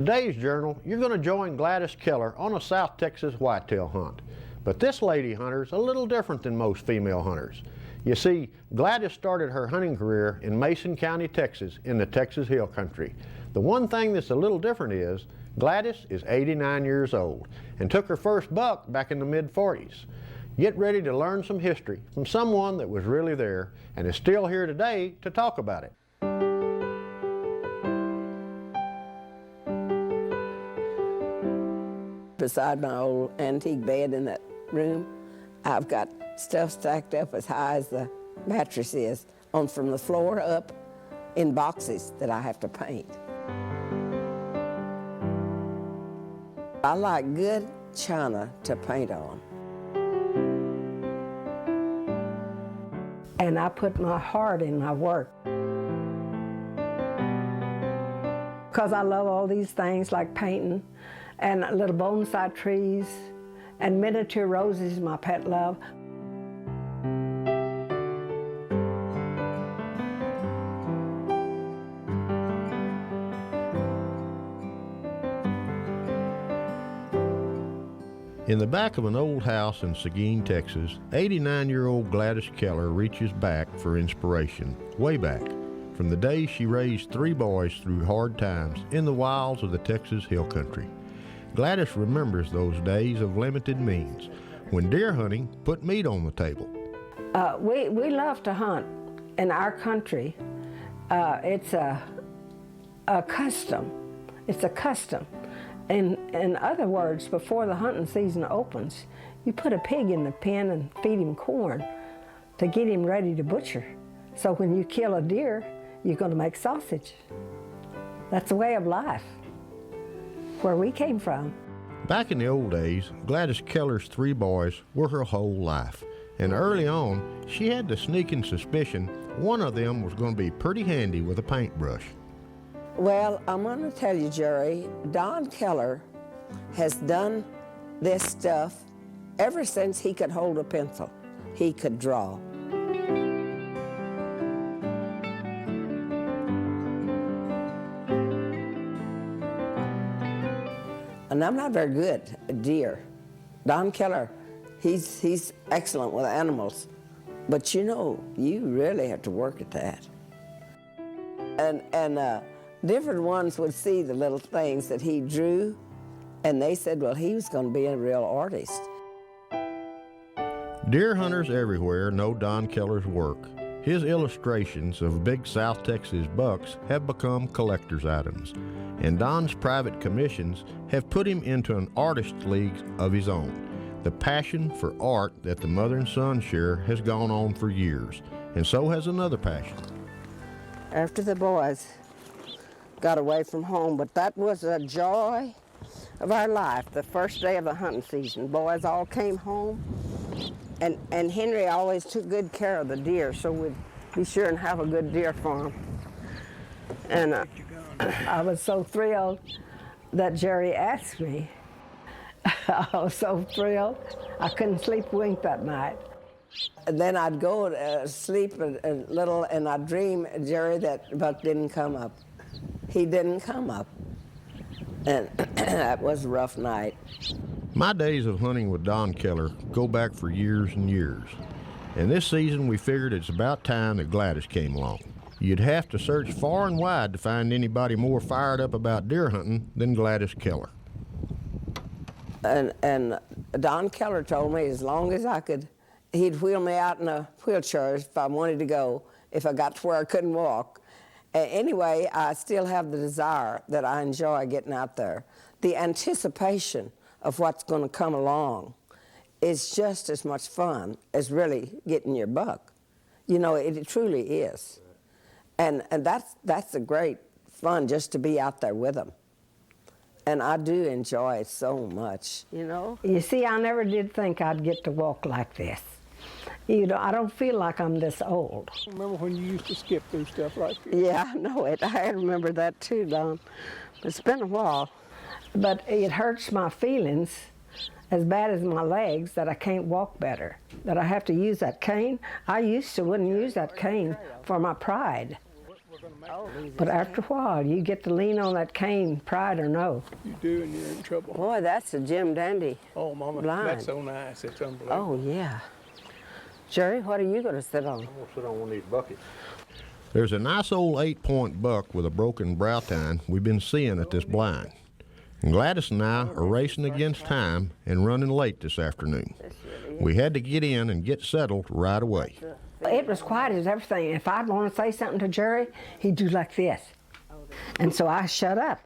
Today's journal, you're going to join Gladys Keller on a South Texas whitetail hunt. But this lady hunter's a little different than most female hunters. You see, Gladys started her hunting career in Mason County, Texas, in the Texas Hill Country. The one thing that's a little different is Gladys is 89 years old and took her first buck back in the mid-40s. Get ready to learn some history from someone that was really there and is still here today to talk about it. Beside my old antique bed in that room, I've got stuff stacked up as high as the mattress is, from the floor up in boxes that I have to paint. I like good china to paint on. And I put my heart in my work. Because I love all these things like painting, and little bonsai trees, and miniature roses, my pet love. In the back of an old house in Seguin, Texas, 89-year-old Gladys Keller reaches back for inspiration, way back, from the days she raised 3 boys through hard times in the wilds of the Texas Hill Country. Gladys remembers those days of limited means, when deer hunting put meat on the table. We love to hunt in our country. It's a custom. It's a custom. In other words, before the hunting season opens, you put a pig in the pen and feed him corn to get him ready to butcher. So when you kill a deer, you're going to make sausage. That's the way of life, where we came from. Back in the old days, Gladys Keller's 3 boys were her whole life. And early on, she had the sneaking suspicion one of them was going to be pretty handy with a paintbrush. Well, I'm going to tell you, Jerry, Don Keller has done this stuff ever since he could hold a pencil. He could draw. And I'm not very good at deer. Don Keller, he's excellent with animals. But you know, you really have to work at that. And different ones would see the little things that he drew, and they said, well, he was going to be a real artist. Deer hunters everywhere know Don Keller's work. His illustrations of big South Texas bucks have become collector's items, and Don's private commissions have put him into an artist league of his own. The passion for art that the mother and son share has gone on for years, and so has another passion. After the boys got away from home, but that was a joy of our life. The first day of the hunting season, boys all came home, and Henry always took good care of the deer, so we'd be sure and have a good deer farm. And I was so thrilled that Jerry asked me. I was so thrilled, I couldn't sleep a wink that night. And then I'd go sleep a little, and I'd dream, Jerry, that buck didn't come up. He didn't come up, and that was a rough night. My days of hunting with Don Keller go back for years and years, and this season we figured it's about time that Gladys came along. You'd have to search far and wide to find anybody more fired up about deer hunting than Gladys Keller. And Don Keller told me as long as I could, he'd wheel me out in a wheelchair if I wanted to go, if I got to where I couldn't walk. Anyway, I still have the desire that I enjoy getting out there. The anticipation of what's going to come along is just as much fun as really getting your buck. You know, it truly is. And that's a great fun, just to be out there with them. And I do enjoy it so much, you know. You see, I never did think I'd get to walk like this. You know, I don't feel like I'm this old. Remember when you used to skip through stuff like this? Yeah, I know it. I remember that too, Don. It's been a while. But it hurts my feelings as bad as my legs that I can't walk better, that I have to use that cane. I used to wouldn't use that cane for my pride. But after a while, you get to lean on that cane, pride or no. You do, and you're in trouble. Boy, that's a Jim Dandy. Oh, Mama, blind. that's so nice. It's unbelievable. Oh, yeah. Jerry, what are you going to sit on? I'm going to sit on one of these buckets. There's a nice old 8-point buck with a broken brow tine we've been seeing at this blind. And Gladys and I are racing against time and running late this afternoon. We had to get in and get settled right away. It was quiet as everything. If I'd want to say something to Jerry, he'd do like this. And so I shut up.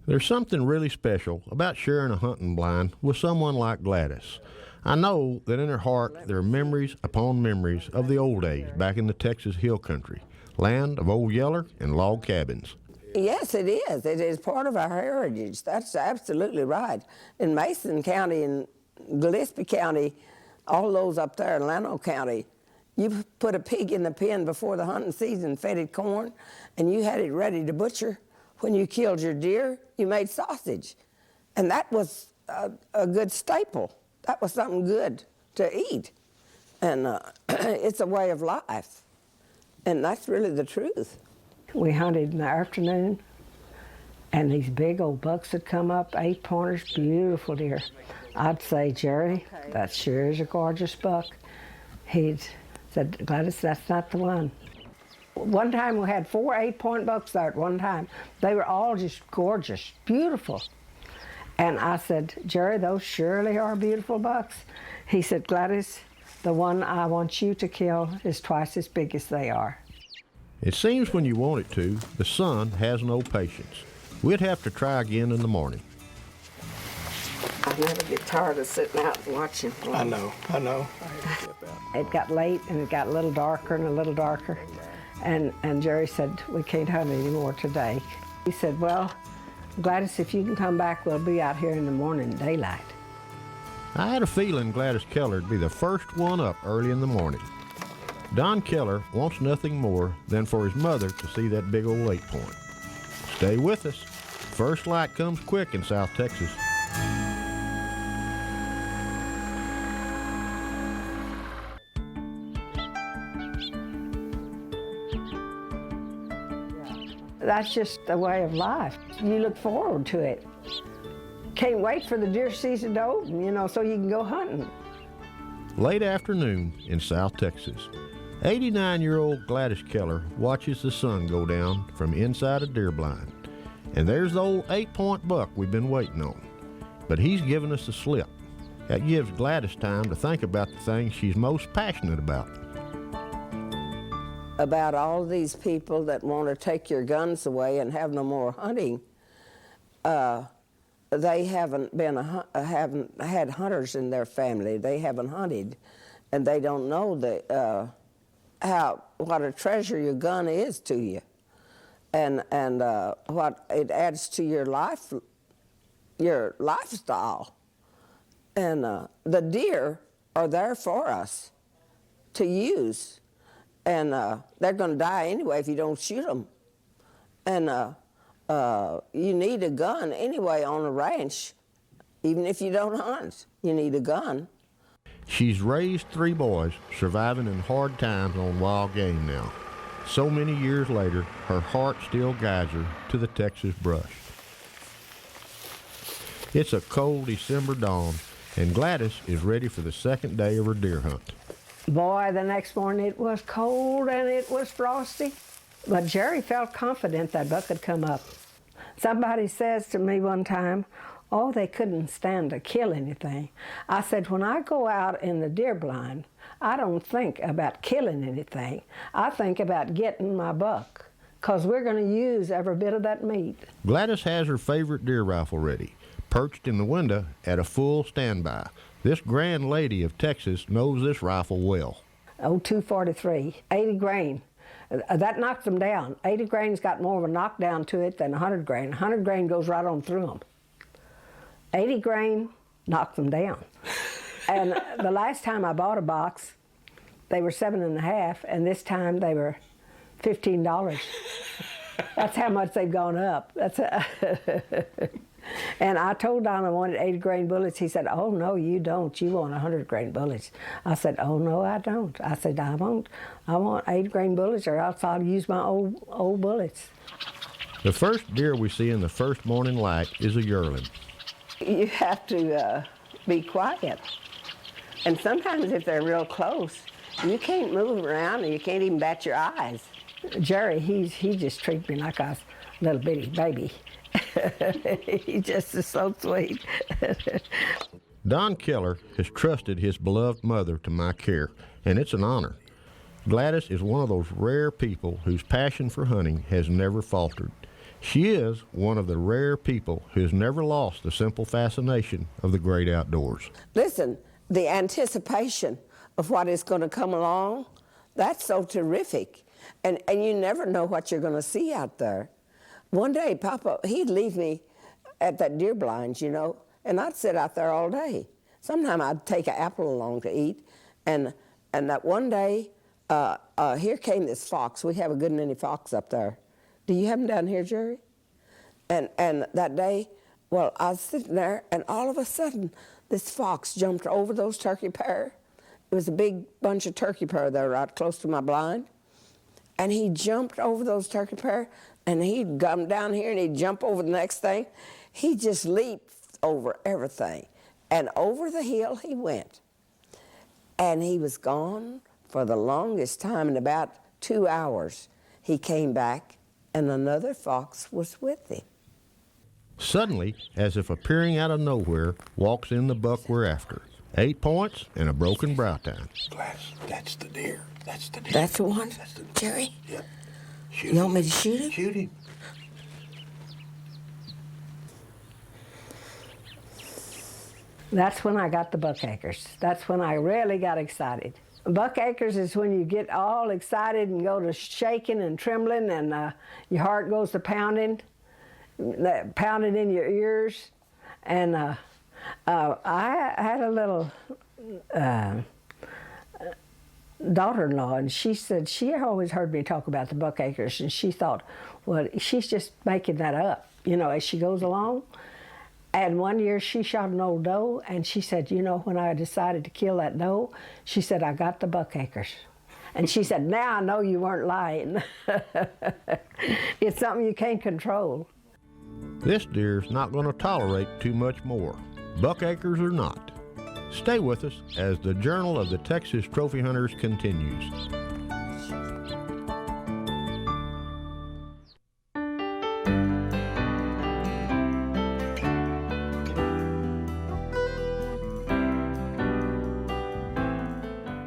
There's something really special about sharing a hunting blind with someone like Gladys. I know that in her heart there are memories upon memories of the old days back in the Texas hill country, land of old Yeller and log cabins. Yes, it is. It is part of our heritage. That's absolutely right. In Mason County and Gillespie County, all those up there in Llano County, you put a pig in the pen before the hunting season, fed it corn, and you had it ready to butcher. When you killed your deer, you made sausage. And that was a good staple. That was something good to eat. And it's a way of life. And that's really the truth. We hunted in the afternoon, and these big old bucks had come up, 8-pointers, beautiful deer. I'd say, Jerry, that sure is a gorgeous buck. He'd said, Gladys, that's not the one. One time we had 4 8-point bucks there at one time. They were all just gorgeous, beautiful. And I said, Jerry, those surely are beautiful bucks. He said, Gladys, the one I want you to kill is twice as big as they are. It seems when you want it to, the sun has no patience. We'd have to try again in the morning. I never get tired of sitting out and watching. I know. I had to flip out. It got late and it got a little darker and a little darker. And Jerry said, we can't hunt anymore today. He said, well, Gladys, if you can come back, we'll be out here in the morning, daylight. I had a feeling Gladys Keller would be the first one up early in the morning. Don Keller wants nothing more than for his mother to see that big old 8-point. Stay with us. First light comes quick in South Texas. That's just the way of life. You look forward to it. Can't wait for the deer season to open, so you can go hunting. Late afternoon in South Texas. 89-year-old Gladys Keller watches the sun go down from inside a deer blind. And there's the old 8-point buck we've been waiting on. But he's given us the slip. That gives Gladys time to think about the things she's most passionate about. About all these people that want to take your guns away and have no more hunting, they haven't had hunters in their family. They haven't hunted, and they don't know what a treasure your gun is to you, and what it adds to your life, your lifestyle. And the deer are there for us to use. And they're going to die anyway if you don't shoot them. And you need a gun anyway on a ranch. Even if you don't hunt, you need a gun. She's raised 3 boys, surviving in hard times on wild game now. So many years later, her heart still guides her to the Texas brush. It's a cold December dawn, and Gladys is ready for the second day of her deer hunt. Boy, the next morning it was cold and it was frosty. But Jerry felt confident that buck would come up. Somebody says to me one time, oh, they couldn't stand to kill anything. I said, when I go out in the deer blind, I don't think about killing anything. I think about getting my buck, because we're going to use every bit of that meat. Gladys has her favorite deer rifle ready, perched in the window at a full standby. This grand lady of Texas knows this rifle well. Oh, 243, 80 grain. That knocks them down. 80 grain's got more of a knockdown to it than 100 grain. 100 grain goes right on through them. 80 grain knocks them down. And the last time I bought a box, they were $7.50, and this time they were $15. That's how much they've gone up. And I told Don I wanted 80 grain bullets. He said, "Oh, no, you don't. You want 100 grain bullets." I said, "Oh, no, I don't." I said, I want 80 grain bullets, or else I'll use my old bullets. The first deer we see in the first morning light is a yearling. You have to be quiet. And sometimes if they're real close, you can't move around and you can't even bat your eyes. Jerry, he just treats me like a little bitty baby. He just is so sweet. Don Keller has trusted his beloved mother to my care, and it's an honor. Gladys is one of those rare people whose passion for hunting has never faltered. She is one of the rare people who has never lost the simple fascination of the great outdoors. Listen, the anticipation of what is going to come along, that's so terrific. And you never know what you're going to see out there. One day, Papa, he'd leave me at that deer blinds, you know, and I'd sit out there all day. Sometimes I'd take an apple along to eat, and that one day, here came this fox. We have a good many fox up there. Do you have them down here, Jerry? And that day, well, I was sitting there, and all of a sudden, this fox jumped over those turkey pair. It was a big bunch of turkey pair there right close to my blind. And he jumped over those turkey pair, and he'd come down here, and he'd jump over the next thing. He just leaped over everything. And over the hill he went. And he was gone for the longest time. In about 2 hours, he came back, and another fox was with him. Suddenly, as if appearing out of nowhere, walks in the buck we're after. 8 points and a broken brow tine. Gladys, that's the deer. That's the deer. That's the one? That's the deer. Jerry? Yep. Shoot You want me to shoot him? Shoot him. That's when I got the buck acres. That's when I really got excited. Buck acres is when you get all excited and go to shaking and trembling, and your heart goes to pounding in your ears. And I had a little daughter-in-law, and she said she always heard me talk about the buck acres, and she thought, well, she's just making that up, you know, as she goes along. And one year she shot an old doe, and she said, you know, when I decided to kill that doe, she said, I got the buck acres. And she said, now I know you weren't lying. It's something you can't control. This deer's not going to tolerate too much more, buck acres or not. Stay with us as the Journal of the Texas Trophy Hunters continues.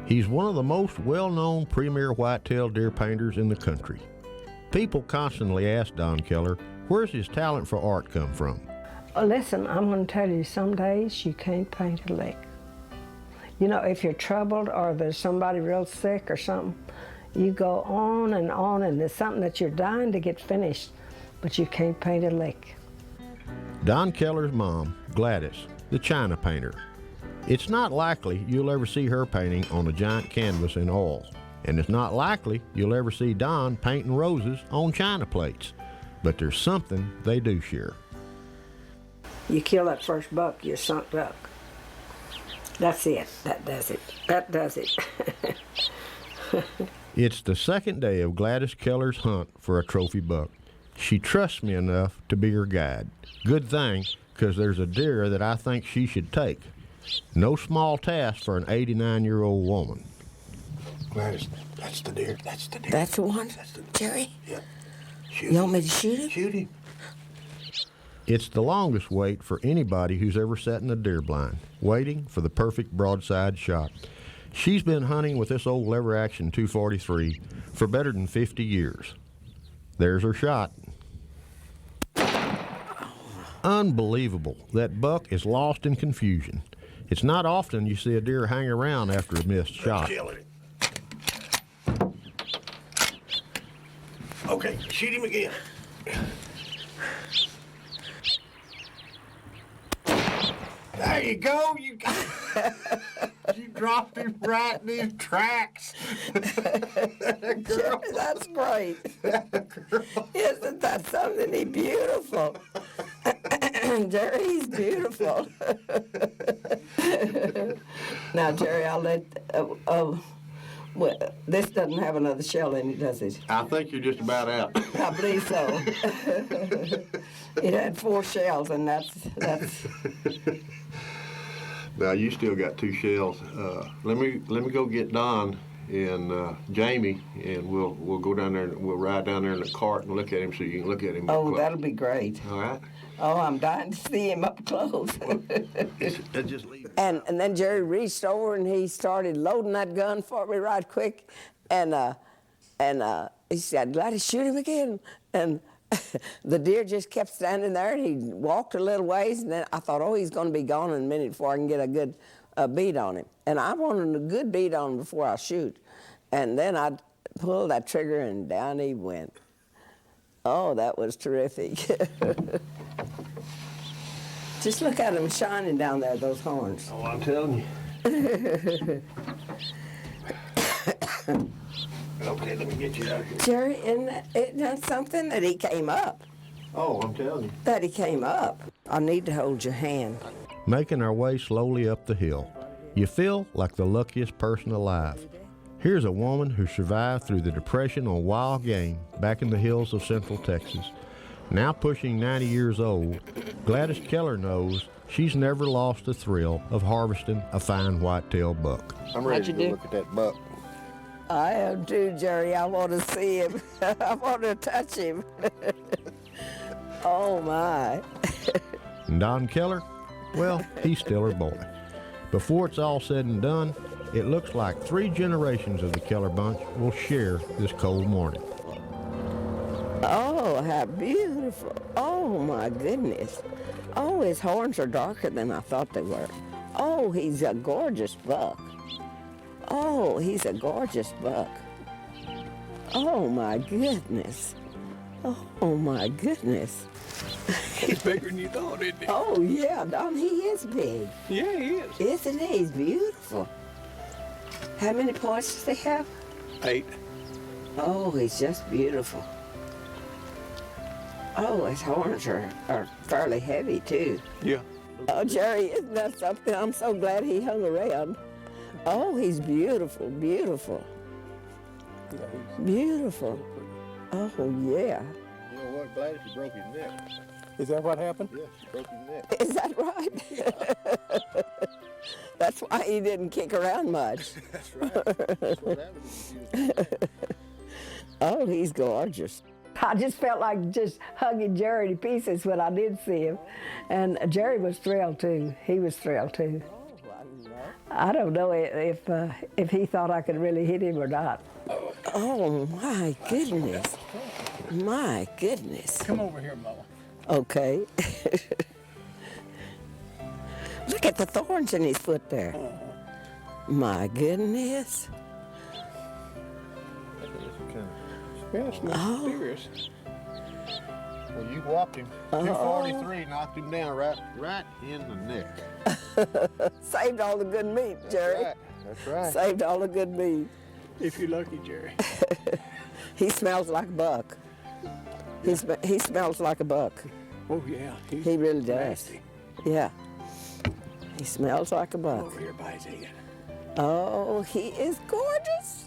He's one of the most well-known premier whitetail deer painters in the country. People constantly ask Don Keller, where's his talent for art come from? Listen, I'm going to tell you, some days you can't paint a lick. You know, if you're troubled or there's somebody real sick or something, you go on, and there's something that you're dying to get finished, but you can't paint a lick. Don Keller's mom, Gladys, the China painter. It's not likely you'll ever see her painting on a giant canvas in oil, and it's not likely you'll ever see Don painting roses on china plates, but there's something they do share. You kill that first buck, you're sunk duck. That's it. That does it. That does it. It's the second day of Gladys Keller's hunt for a trophy buck. She trusts me enough to be her guide. Good thing, because there's a deer that I think she should take. No small task for an 89-year-old woman. Gladys, that's the deer. That's the deer. That's the one? That's the deer. Jerry? Yep. You want me to shoot him? Shoot him. It's the longest wait for anybody who's ever sat in a deer blind, waiting for the perfect broadside shot. She's been hunting with this old lever action 243 for better than 50 years. There's her shot. Unbelievable. That buck is lost in confusion. It's not often you see a deer hang around after a missed shot. Kill it. Okay, shoot him again. There you go. You dropped him right in his tracks. Jerry, that's great. Isn't that something beautiful? Jerry's beautiful. Now, Jerry, I'll let. Well, this doesn't have another shell in it, does it? I think you're just about out. I believe so. It had 4 shells, and that's. Now you still got 2 shells. Let me go get Don and Jamie, and we'll go down there and we'll ride down there in the cart and look at him so you can look at him. Oh, up close. that'll be great. All right. Oh, I'm dying to see him up close. Just leave it. And then Jerry reached over and he started loading that gun for me right quick, and he said, "Gladys, shoot him again." And the deer just kept standing there, and he walked a little ways, and then I thought, oh, he's going to be gone in a minute before I can get a good beat on him. And I wanted a good beat on him before I shoot. And then I pulled that trigger, and down he went. Oh, that was terrific. Just look at him shining down there, those horns. Oh, I'm telling you. Okay, let me get you out here. Jerry, isn't that something that he came up? Oh, I'm telling you. That he came up. I need to hold your hand. Making our way slowly up the hill, you feel like the luckiest person alive. Here's a woman who survived through the Depression on wild game back in the hills of Central Texas. Now pushing 90 years old, Gladys Keller knows she's never lost the thrill of harvesting a fine whitetail buck. I'm ready to go look at that buck. I am too, Jerry. I want to see him. I want to touch him. Oh, my. And Don Keller, well, he's still her boy. Before it's all said and done, it looks like 3 generations of the Keller bunch will share this cold morning. Oh, how beautiful. Oh, my goodness. Oh, his horns are darker than I thought they were. Oh, he's a gorgeous buck. Oh, he's a gorgeous buck. Oh, my goodness. Oh, my goodness. He's bigger than you thought, isn't he? Oh, yeah, Don, he is big. Yeah, he is. Isn't he? He's beautiful. How many points does he have? 8. Oh, he's just beautiful. Oh, his horns are fairly heavy, too. Yeah. Oh, Jerry, isn't that something? I'm so glad he hung around. Oh, he's beautiful, beautiful. Beautiful. Oh, yeah. You know what, Gladys? He broke his neck. Is that what happened? Yes, he broke his neck. Is that right? That's why he didn't kick around much. That's right. That's what happened. Oh, he's gorgeous. I just felt like just hugging Jerry to pieces when I did see him. And Jerry was thrilled, too. He was thrilled, too. I don't know if he thought I could really hit him or not. Oh, my goodness. My goodness. Come over here, Mama. Okay. Look at the thorns in his foot there. My goodness. Yeah, it's not serious. Well, you whopped him. 243, knocked him down right in the neck. Saved all the good meat, Jerry. That's right. Saved all the good meat. If you're lucky, Jerry. He smells like a buck. He smells like a buck. Oh, yeah. He's He really does. nasty. Yeah. He smells like a buck. Over here by his head. Oh, he is gorgeous.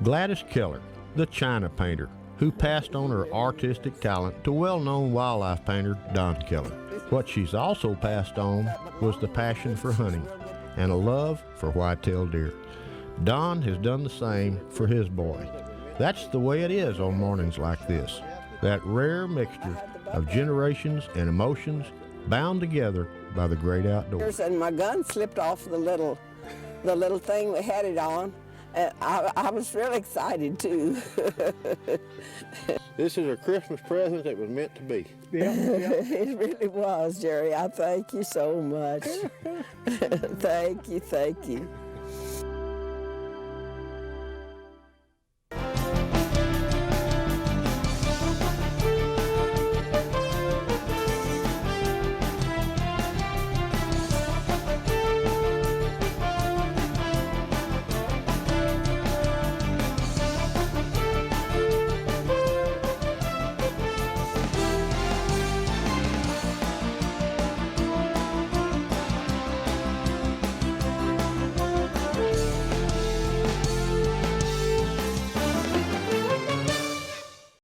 Gladys Keller, the China painter, who passed on her artistic talent to well-known wildlife painter Don Keller. What she's also passed on was the passion for hunting and a love for white-tailed deer. Don has done the same for his boy. That's the way it is on mornings like this. That rare mixture of generations and emotions bound together by the great outdoors. And my gun slipped off the little thing we had it on. And I was really excited too. This is a Christmas present that was meant to be. Yeah. It really was, Jerry. I thank you so much. Thank you, thank you.